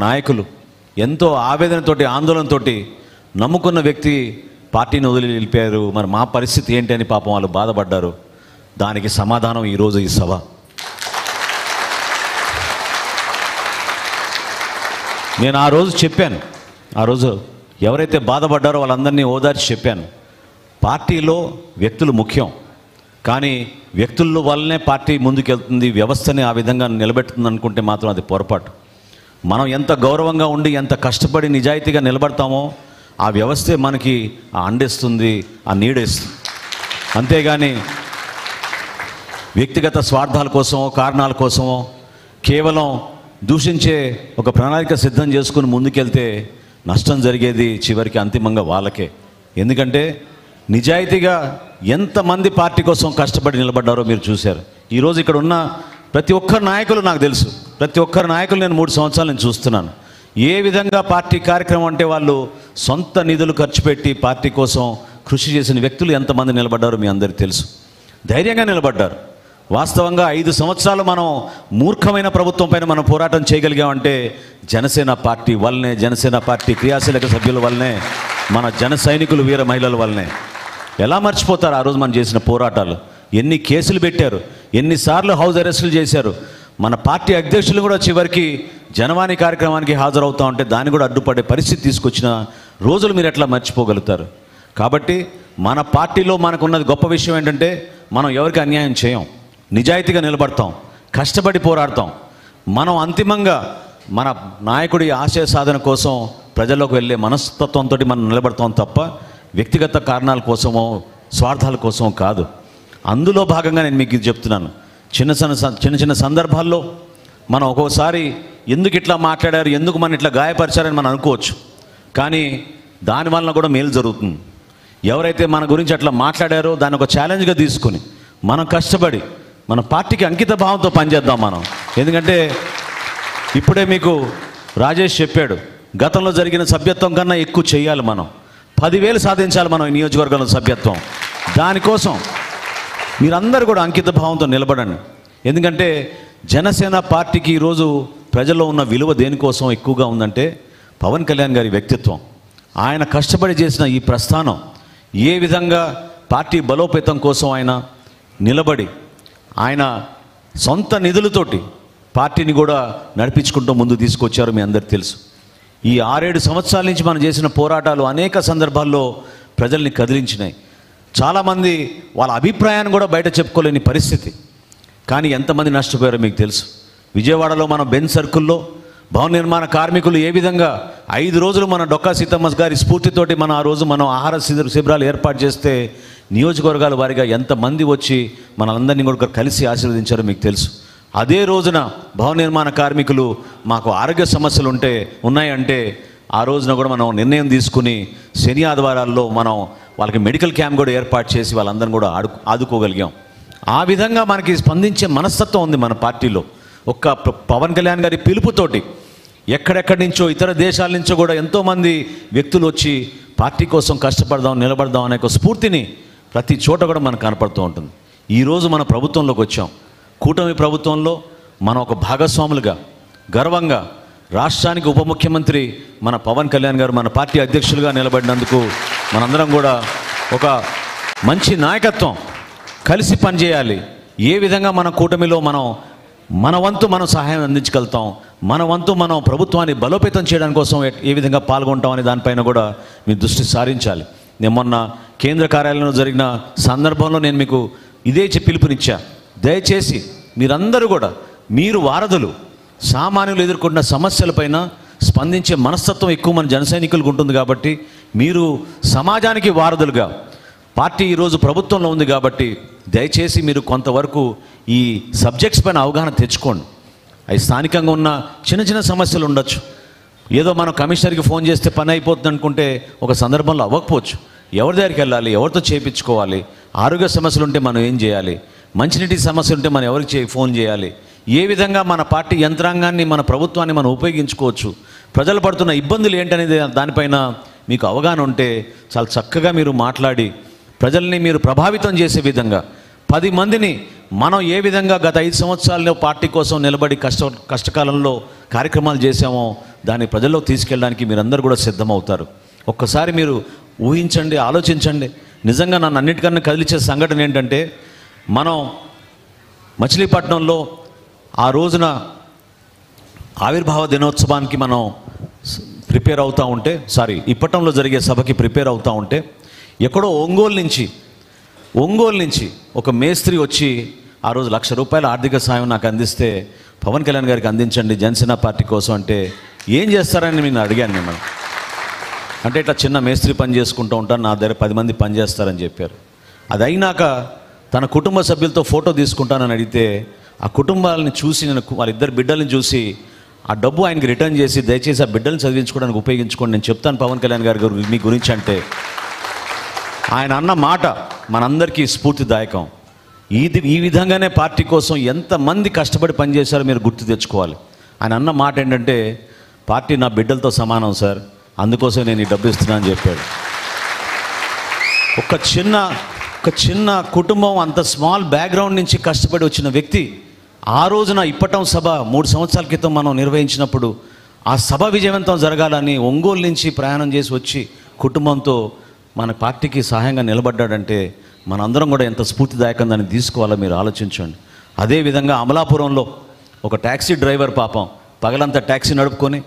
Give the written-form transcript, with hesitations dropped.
నాయకులు ఎంతో ఆవేదనతోటి ఆందోళనతోటి నమ్ముకున్న వ్యక్తి పార్టీని వదిలి వెళ్ళిపోయారు. మరి మా పరిస్థితి ఏంటి అని పాపం వాళ్ళు బాధపడ్డారు. దానికి సమాధానం ఈరోజు ఈ సభ. నేను ఆ రోజు చెప్పాను, ఆ రోజు ఎవరైతే బాధపడ్డారో వాళ్ళందరినీ ఓదార్చి చెప్పాను. పార్టీలో వ్యక్తులు ముఖ్యం, కానీ వ్యక్తుల వల్లనే పార్టీ ముందుకెళ్తుంది, వ్యవస్థని ఆ విధంగా నిలబెడుతుంది అనుకుంటే మాత్రం అది పొరపాటు. మనం ఎంత గౌరవంగా ఉండి ఎంత కష్టపడి నిజాయితీగా నిలబడతామో ఆ వ్యవస్థే మనకి ఆ అండేస్తుంది, ఆ నీడేస్తుంది. అంతేగాని వ్యక్తిగత స్వార్థాల కోసమో కారణాల కోసమో కేవలం దూషించే ఒక ప్రణాళిక సిద్ధం చేసుకుని ముందుకెళ్తే నష్టం జరిగేది చివరికి అంతిమంగా వాళ్ళకే. ఎందుకంటే నిజాయితీగా ఎంతమంది పార్టీ కోసం కష్టపడి నిలబడ్డారో మీరు చూశారు. ఈరోజు ఇక్కడ ఉన్న ప్రతి ఒక్కరి నాయకులు నాకు తెలుసు, ప్రతి ఒక్కరి నాయకులు నేను 3 సంవత్సరాలు నేను చూస్తున్నాను. ఏ విధంగా పార్టీ కార్యక్రమం అంటే వాళ్ళు సొంత నిధులు ఖర్చు పెట్టి పార్టీ కోసం కృషి చేసిన వ్యక్తులు ఎంతమంది నిలబడ్డారో మీ అందరికీ తెలుసు. ధైర్యంగా నిలబడ్డారు. వాస్తవంగా 5 సంవత్సరాలు మనం మూర్ఖమైన ప్రభుత్వం పైన మనం పోరాటం చేయగలిగామంటే జనసేన పార్టీ వల్లనే, జనసేన పార్టీ క్రియాశీలక సభ్యుల వల్లనే, మన జన సైనికులు వీర మహిళల వల్లనే. ఎలా మర్చిపోతారు ఆ రోజు మనం చేసిన పోరాటాలు? ఎన్ని కేసులు పెట్టారు, ఎన్నిసార్లు హౌస్ అరెస్టులు చేశారు. మన పార్టీ అధ్యక్షులు కూడా చివరికి జనవాణి కార్యక్రమానికి హాజరవుతా ఉంటే దాన్ని కూడా అడ్డుపడే పరిస్థితి తీసుకొచ్చిన రోజులు మీరు ఎట్లా మర్చిపోగలుగుతారు? కాబట్టి మన పార్టీలో మనకున్నది గొప్ప విషయం ఏంటంటే మనం ఎవరికి అన్యాయం చేయం, నిజాయితీగా నిలబడతాం, కష్టపడి పోరాడతాం. మనం అంతిమంగా మన నాయకుడి ఆశయ సాధన కోసం ప్రజల్లోకి వెళ్ళే మనస్తత్వంతో మనం నిలబడతాం తప్ప వ్యక్తిగత కారణాల కోసమో స్వార్థాల కోసమో కాదు. అందులో భాగంగా నేను మీకు ఇది చెప్తున్నాను. చిన్న చిన్న సందర్భాల్లో మనం ఒక్కోసారి ఎందుకు ఇట్లా మాట్లాడారు, ఎందుకు మనం ఇట్లా గాయపరిచారని మనం అనుకోవచ్చు. కానీ దానివల్ల కూడా మేలు జరుగుతుంది. ఎవరైతే మన గురించి అట్లా మాట్లాడారో దాన్ని ఒక ఛాలెంజ్గా తీసుకుని మనం కష్టపడి మన పార్టీకి అంకిత భావంతో పనిచేద్దాం మనం. ఎందుకంటే ఇప్పుడే మీకు రాజేష్ చెప్పాడు, గతంలో జరిగిన సభ్యత్వం కన్నా ఎక్కువ చేయాలి. మనం 10,000 సాధించాలి మనం ఈ నియోజకవర్గంలో సభ్యత్వం. దానికోసం మీరందరూ కూడా అంకిత భావంతో నిలబడండి. ఎందుకంటే జనసేన పార్టీకి ఈరోజు ప్రజల్లో ఉన్న విలువ దేనికోసం ఎక్కువగా ఉందంటే పవన్ కళ్యాణ్ గారి వ్యక్తిత్వం. ఆయన కష్టపడి చేసిన ఈ ప్రస్థానం, ఏ విధంగా పార్టీ బలోపేతం కోసం ఆయన నిలబడి ఆయన సొంత నిధులతోటి పార్టీని కూడా నడిపించుకుంటూ ముందు తీసుకొచ్చారు మీ అందరికీ తెలుసు. ఈ 6-7 సంవత్సరాల నుంచి మనం చేసిన పోరాటాలు అనేక సందర్భాల్లో ప్రజల్ని కదిలించినాయి. చాలామంది వాళ్ళ అభిప్రాయాన్ని కూడా బయట చెప్పుకోలేని పరిస్థితి. కానీ ఎంతమంది నష్టపోయారో మీకు తెలుసు. విజయవాడలో మన బెంజ్ సర్కిల్లో భవన నిర్మాణ కార్మికులు ఏ విధంగా 5 రోజులు మన డొక్కా సీతమ్మ గారి స్ఫూర్తితోటి మనం ఆ రోజు మనం ఆహార శిబిరాలు ఏర్పాటు చేస్తే నియోజకవర్గాల వారిగా ఎంతమంది వచ్చి మనందరినీ కూడా కలిసి ఆశీర్వదించారో మీకు తెలుసు. అదే రోజున భవన నిర్మాణ కార్మికులు మాకు ఆరోగ్య సమస్యలు ఉన్నాయంటే ఆ రోజున కూడా మనం నిర్ణయం తీసుకుని శని ఆదివారాల్లో మనం వాళ్ళకి మెడికల్ క్యాంప్ కూడా ఏర్పాటు చేసి వాళ్ళందరినీ కూడా ఆదుకోగలిగాం. ఆ విధంగా మనకి స్పందించే మనస్తత్వం ఉంది మన పార్టీలో. ఒక్క పవన్ కళ్యాణ్ గారి పిలుపుతోటి ఎక్కడెక్కడి నుంచో ఇతర దేశాల నుంచో కూడా ఎంతోమంది వ్యక్తులు వచ్చి పార్టీ కోసం కష్టపడదాం, నిలబడదాం అనే ఒక స్ఫూర్తిని ప్రతి చోట కూడా మనకు కనపడుతూ ఉంటుంది. ఈరోజు మన ప్రభుత్వంలోకి వచ్చాం. కూటమి ప్రభుత్వంలో మనం ఒక భాగస్వాములుగా గర్వంగా రాష్ట్రానికి ఉప ముఖ్యమంత్రి మన పవన్ కళ్యాణ్ గారు మన పార్టీ అధ్యక్షులుగా నిలబడినందుకు మనందరం కూడా ఒక మంచి నాయకత్వం కలిసి పనిచేయాలి. ఏ విధంగా మన కూటమిలో మన వంతు మనం సహాయం అందించగలుగుతాం, మన వంతు మనం ప్రభుత్వాన్ని బలోపేతం చేయడానికి కోసం ఏ విధంగా పాల్గొంటాం అనే దానిపైన కూడా మీ దృష్టి సారించాలి. నేను మొన్న కేంద్ర కార్యాలయంలో జరిగిన సందర్భంలో నేను మీకు ఇదే పిలుపునిచ్చా. దయచేసి మీరందరూ కూడా మీరు వారధులు, సామాన్యులు ఎదుర్కొంటున్న సమస్యలపైన స్పందించే మనస్తత్వం ఎక్కువ మన జన సైనికులకు ఉంటుంది. కాబట్టి మీరు సమాజానికి వారధులుగా, పార్టీ ఈరోజు ప్రభుత్వంలో ఉంది కాబట్టి దయచేసి మీరు కొంతవరకు ఈ సబ్జెక్ట్స్ పైన అవగాహన తెచ్చుకోండి. అవి స్థానికంగా ఉన్న చిన్న చిన్న సమస్యలు ఉండొచ్చు. ఏదో మనం కమిషనర్కి ఫోన్ చేస్తే పని అయిపోతుంది అనుకుంటే ఒక సందర్భంలో అవ్వకపోవచ్చు. ఎవరి దగ్గరికి వెళ్ళాలి, ఎవరితో చేయించుకోవాలి, ఆరోగ్య సమస్యలు ఉంటే మనం ఏం చేయాలి, మంచినీటి సమస్యలు ఉంటే మనం ఎవరికి ఫోన్ చేయాలి, ఏ విధంగా మన పార్టీ యంత్రాంగాన్ని మన ప్రభుత్వాన్ని మనం ఉపయోగించుకోవచ్చు, ప్రజలు పడుతున్న ఇబ్బందులు ఏంటనేది దానిపైన మీకు అవగాహన ఉంటే చాలా చక్కగా మీరు మాట్లాడి ప్రజల్ని మీరు ప్రభావితం చేసే విధంగా 10 మందిని మనం ఏ విధంగా గత 5 సంవత్సరాల్లో పార్టీ కోసం నిలబడి కష్టకాలంలో కార్యక్రమాలు చేసామో దాన్ని ప్రజల్లోకి తీసుకెళ్ళడానికి మీరందరూ కూడా సిద్ధమవుతారు. ఒక్కసారి మీరు ఊహించండి, ఆలోచించండి. నిజంగా నన్ను అన్నిటికన్నా కదిలించే సంఘటన ఏంటంటే, మనం మచిలీపట్నంలో ఆ రోజున ఆవిర్భావ దినోత్సవానికి మనం ప్రిపేర్ అవుతూ ఉంటే, ఇప్పటంలో జరిగే సభకి ప్రిపేర్ అవుతూ ఉంటే, ఎక్కడో ఒంగోలు నుంచి ఒక మేస్త్రి వచ్చి ఆ రోజు ₹1,00,000 ఆర్థిక సాయం నాకు అందిస్తే, పవన్ కళ్యాణ్ గారికి అందించండి జనసేన పార్టీ కోసం అంటే, ఏం చేస్తారని నేను అడిగాను మిమ్మల్ని. అంటే ఇట్లా చిన్న మేస్త్రి పని చేసుకుంటూ ఉంటాను, నా దగ్గర 10 మంది పని చేస్తారని చెప్పారు. అది అయినాక తన కుటుంబ సభ్యులతో ఫోటో తీసుకుంటానని అడిగితే, ఆ కుటుంబాలని చూసి, నేను వాళ్ళిద్దరు బిడ్డల్ని చూసి, ఆ డబ్బు ఆయనకి రిటర్న్ చేసి, దయచేసి ఆ బిడ్డల్ని చదివించుకోవడానికి ఉపయోగించుకోండి, నేను చెప్తాను పవన్ కళ్యాణ్ గారి మీ గురించి అంటే, ఆయన అన్న మాట మనందరికీ స్ఫూర్తిదాయకం. ఈ విధంగానే పార్టీ కోసం ఎంతమంది కష్టపడి పనిచేశారో మీరు గుర్తు తెచ్చుకోవాలి. ఆయన అన్న మాట ఏంటంటే, పార్టీ నా బిడ్డలతో సమానం సార్, అందుకోసం నేను ఈ డబ్బు ఇస్తున్నాను అని చెప్పాడు. ఒక చిన్న కుటుంబం, అంత స్మాల్ బ్యాక్గ్రౌండ్ నుంచి కష్టపడి వచ్చిన వ్యక్తి ఆ రోజున ఇప్పటం సభ 3 సంవత్సరాల క్రితం మనం నిర్వహించినప్పుడు, ఆ సభ విజయవంతం జరగాలని ఒంగోలు నుంచి ప్రయాణం చేసి వచ్చి కుటుంబంతో మన పార్టీకి సహాయంగా నిలబడ్డాడంటే, మనందరం కూడా ఎంత స్ఫూర్తిదాయకం దాన్ని తీసుకోవాలో మీరు ఆలోచించండి. అదేవిధంగా అమలాపురంలో ఒక ట్యాక్సీ డ్రైవర్ పాపం పగలంతా ట్యాక్సీ నడుపుకొని